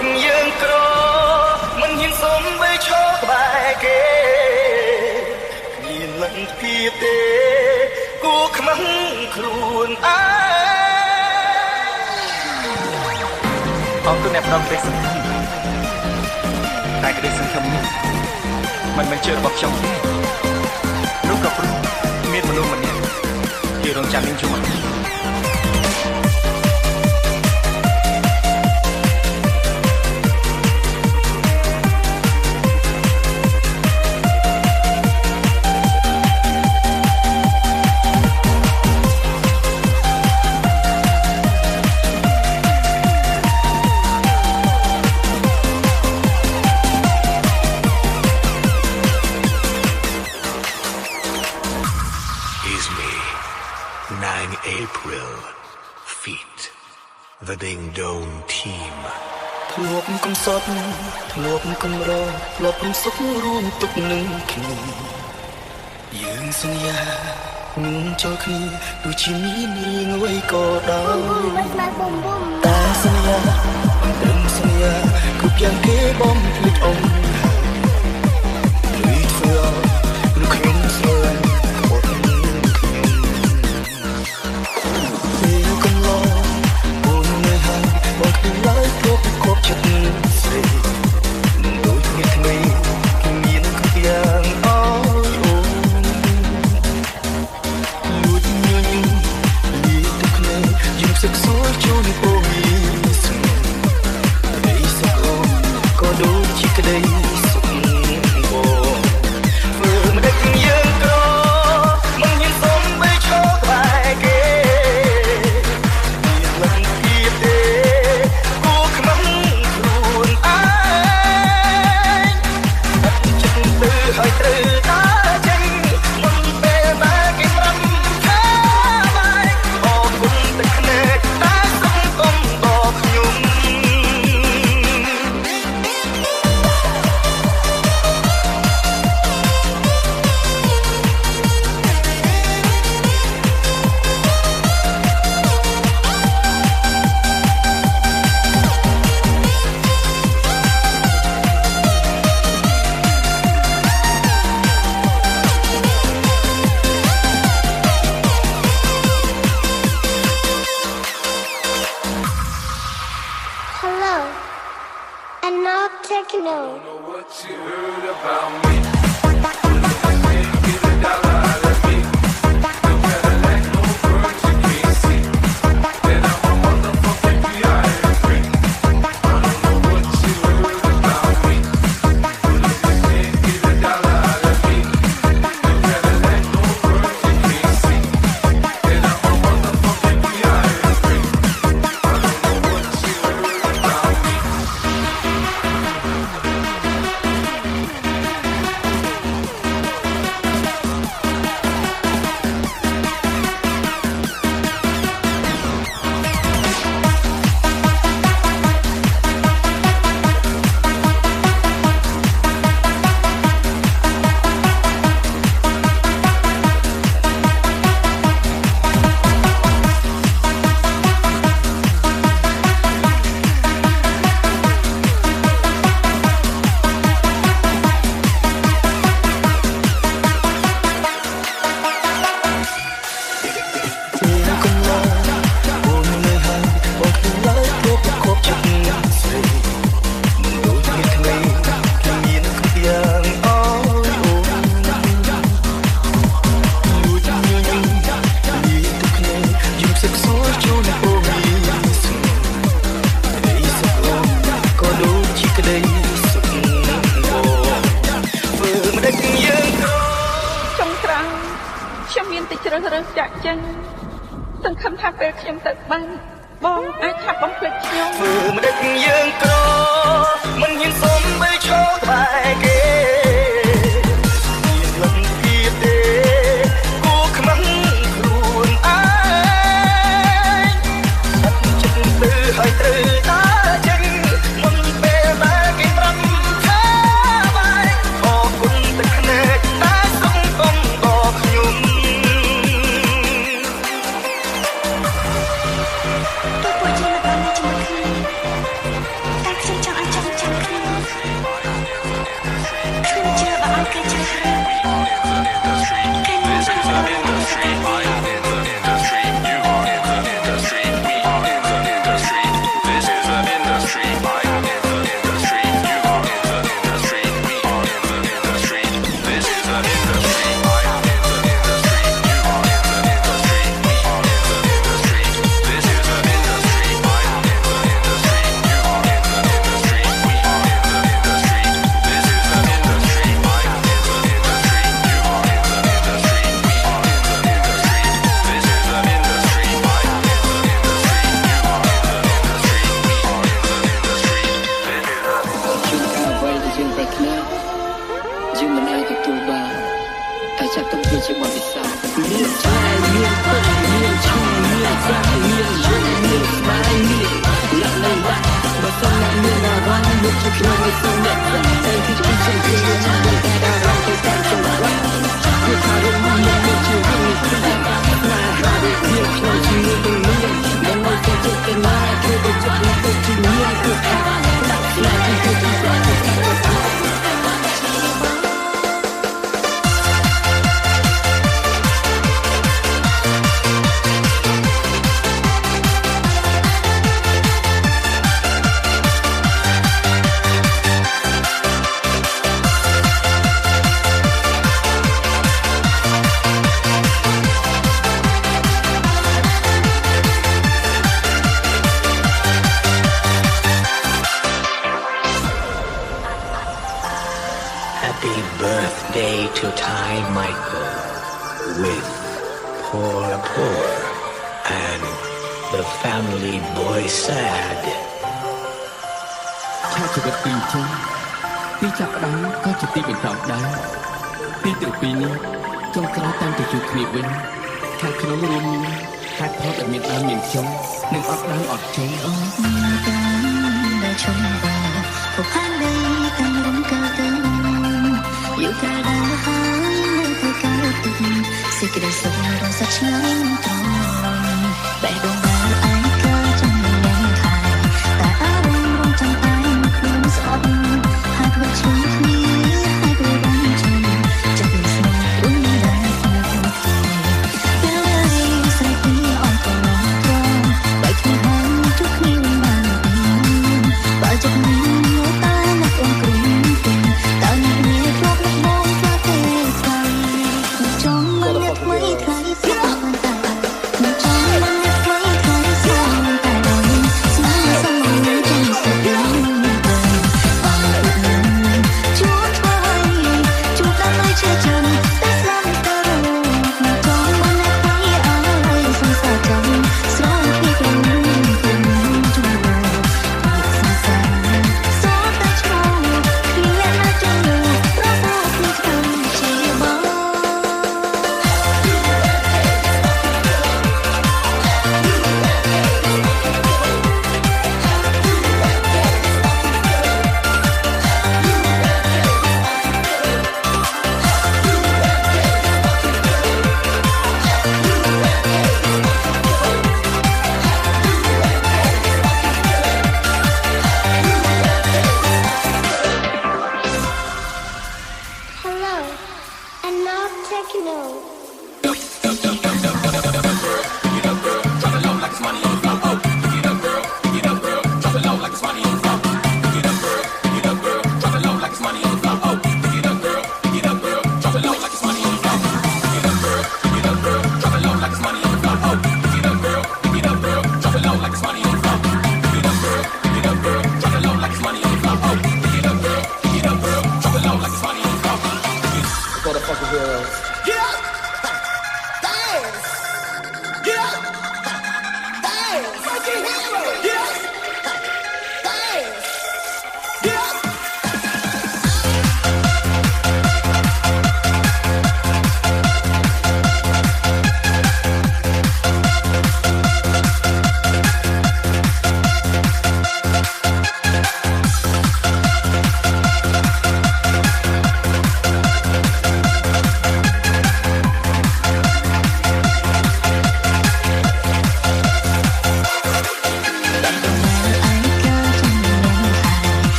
ចយើងក្រមិនហ៊ានសុំបីឈរក្បែរគេគ្មានលទ្ធភាពទេគួរខ្មាំងខ្លួនឯងអរគុណអ្នកផ្ដល់ក្តីសង្ឃឹមតែក្តីសង្ឃឹមនេះមិនមែនជារបស់ខ្ញុំទេនោះក៏ព្រោះមានមនុស្សម្នាក់គេរងចាំនឹងជាមួយApril feat the Ding Dong team ធ្លាប់កំសត់ធ្លាប់កំរធ្លាប់កំសុខរួមទុកនឹងគ្នាយើងសន្យានឹងចូលគ្នាទោះជាមានរឿងអ្វីក៏ដោយតែសន្យាត្រឹមសន្យាគ្រប់យ៉ាងគេបំភ្លេចអូនលុយធ្វើឲ្យខ្ញុំស្នេហ៍ចិត្តស្រីនឹងដូចគ្នាថ្មីគ្មានគ្រប់យ៉ាងអើយអូនលួចញញឹមលីទឹកគ្នាយើងសឹកសួរចូលអូនស្នេហ៍រីសអូនក៏ដូចជាក្តីសុខបងធ្វើមិនដឹកយើងក្រមិនហ៊ានសុំបីឈរក្បែរគេមានលទ្ធភាពទេគួរខ្មាំងហើយត្រូវតាចេញមុនពេលដែលគេប្រាប់ថាបាយអរគុណទឹកភ្នែកតែសង្គមដល់ខ្ញុំ ចាក់ចឹងសង្ឃឹមថាពេលខ្ញុំទៅបានបងអាចឆាប់បំភ្លេចខ្ញុំធ្វើមិនដឹកយើងក្រមិនហ៊ានសុំបីឈរក្បែរគេមានលទ្ធភាពទេគួរខ្មាំងខ្លួនឯងចិត្តទៅឲ្យត្រូវតាចេញមុនពេលដែលគេប្រាប់ថាបាយអរគុណទឹកភ្នែកតែសង្គមដល់ខ្ញុំ tôi buổi chiều là con đi chung với khi ta sẽ cho to tie Michael with poor and the family boy sad. ថាជីវិតពីរជុំទីចាប់ផ្ដើមក៏ជាទីបញ្ចប់ដែរទីទាំងពីរនេះចុងក្រោយតាមទៅជួបគ្នាវិញខាងក្នុងរួមមានហេតុផលដែលមានដើមមានចុងនិងអត់ដើមអត់ចុង đã trông vào một tháng đây càng rung cao tưng yêu cả đã hái nơi cao tưng sẽ kể đời sống đang rất ngắn tròn bẻ đôi ba ai ca trong mình ngang hài ta áo bông trong tay một đôi giọt hai vợ chồng khi hai đôi bóng chồng trong tình sâu uống lại một nhớ đây say tí on còn lòng con bài khi hắn chút khi mang bà chợt nhìn ngó ta mắt ôm cùng tình ta nhẹ nhẹ rót nước bóng ra thế say trong mắt nhấp mấy thấy phía bàn tay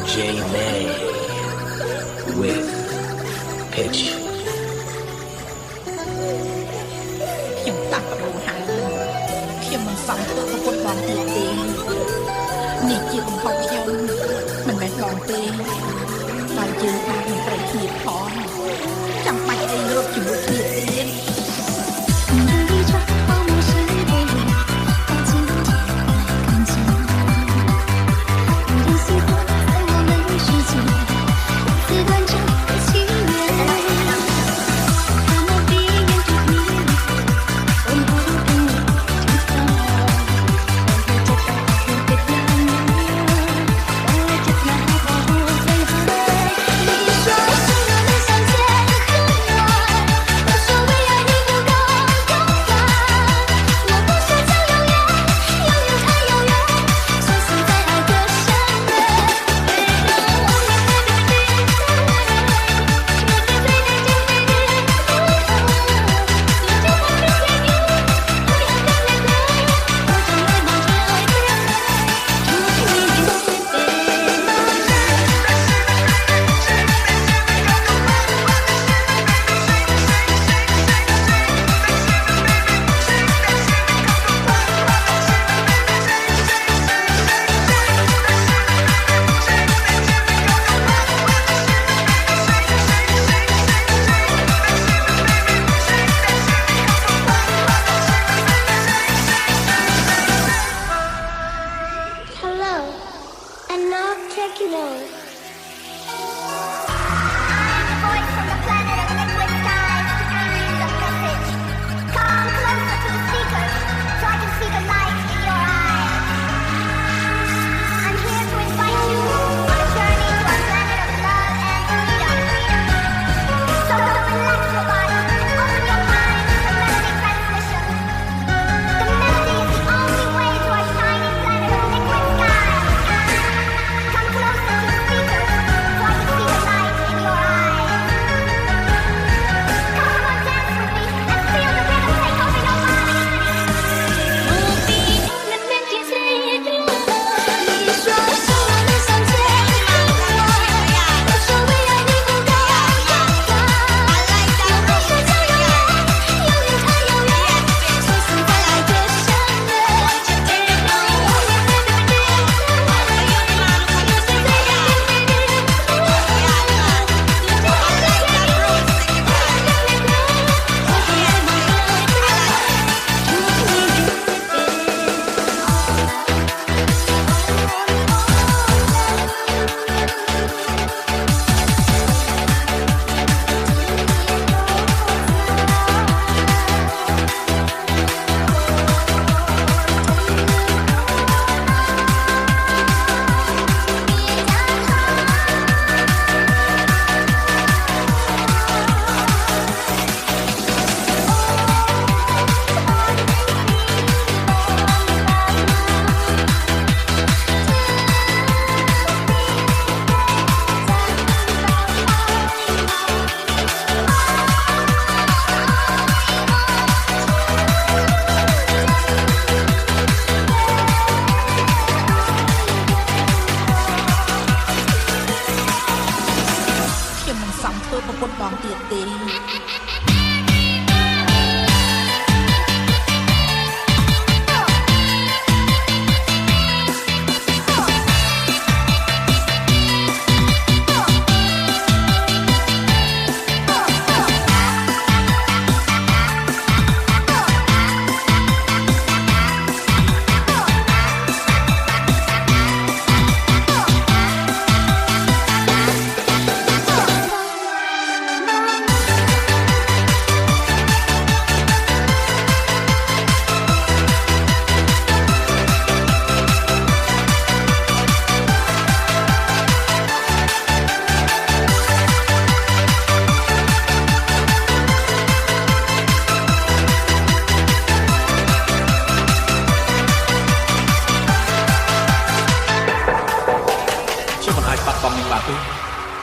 J May with Pitch. ខ្ញុំតាំងប្រោហើយខ្ញុំមិនសមធ្វើប្រពន្ធបងទៀតទេនេះជាកំហុសខ្ញុំមិនមែនបងទេតែយើងបានមិនត្រូវគ្នាផងចាំបាច់អីរត់ជាមួយគ្នាទៀត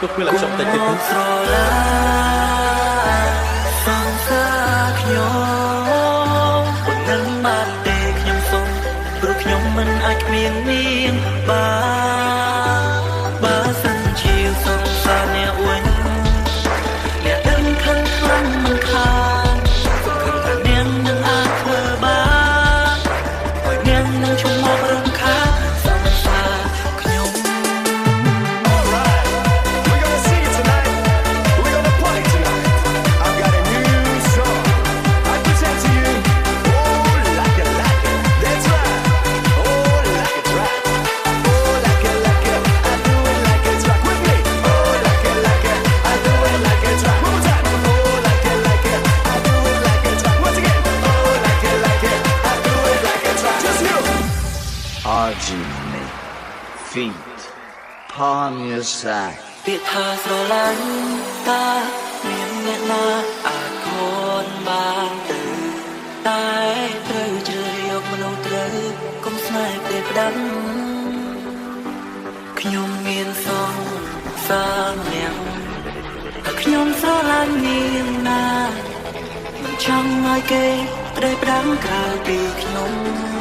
ទុកពេលខ្ញុំតិចទៀតទៅស្រឡាសង្សារខ្ញុំប៉ុណ្ណឹងមកទេខ្ញុំសុំព្រោះខ្ញុំមិនអាចគ្មាននាងបើ promise ពាក្យថាស្រឡាញ់តើមានអ្នកណាអាចខនបានទៅតែត្រូវជ្រើសយកមនុស្សត្រូវកុំស្នេហ៍ពេលផ្ដាំខ្ញុំមានសងសាអ្នកតែខ្ញុំស្រឡាញ់នាងណាមិនចង់ឲ្យគេផ្ដេសផ្ដាំក្រៅពីខ្ញុំ